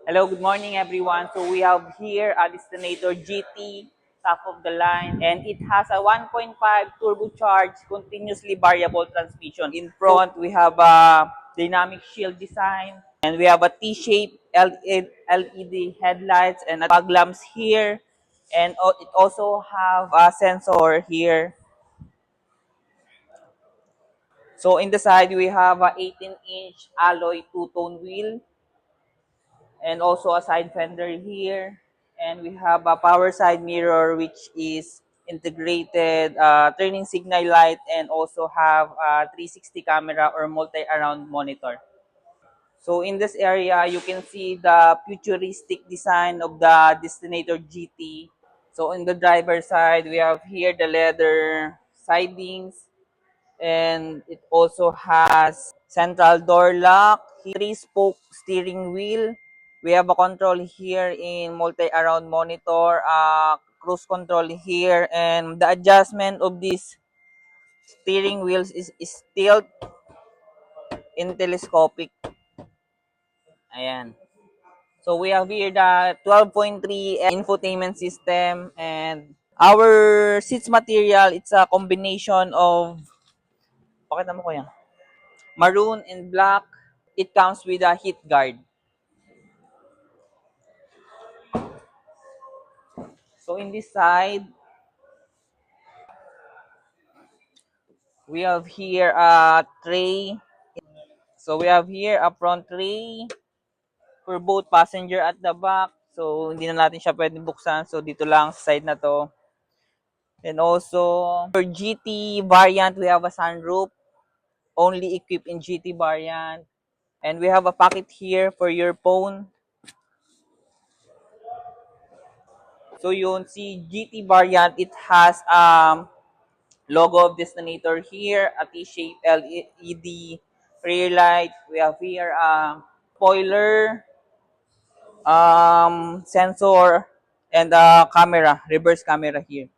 Hello, good morning everyone. So we have here a Destinator GT, top of the line, and it has a 1.5 turbocharged continuously variable transmission. In front, we have a dynamic shield design, and we have a T-shaped LED headlights and fog lamps here, and it also have a sensor here. So in the side, we have a 18-inch alloy two-tone wheel and also a side fender here, and we have a power side mirror which is integrated turning signal light and also have a 360 camera or multi-around monitor. So in this area you can see the futuristic design of the Destinator GT. So in the driver side we have here the leather sidings, and it also has central door lock, three-spoke steering wheel. We have a control here in multi-around monitor, cruise control here, and the adjustment of these steering wheels is tilt in telescopic. Ayan. So we have here the 12.3 infotainment system, and our seats material, it's a combination of, pakita mo ko yan, maroon and black. It comes with a heat guard. So in this side, we have here a tray. So we have here a front tray for both passenger at the back. So hindi na natin siya pwedeng buksan. So dito lang sa side na to. And also, for GT variant, we have a sunroof. Only equipped in GT variant. And we have a pocket here for your phone. So yun, si GT variant, it has logo of Destinator here, a T-shaped LED rear light. We have here a spoiler, sensor, and a camera, reverse camera here.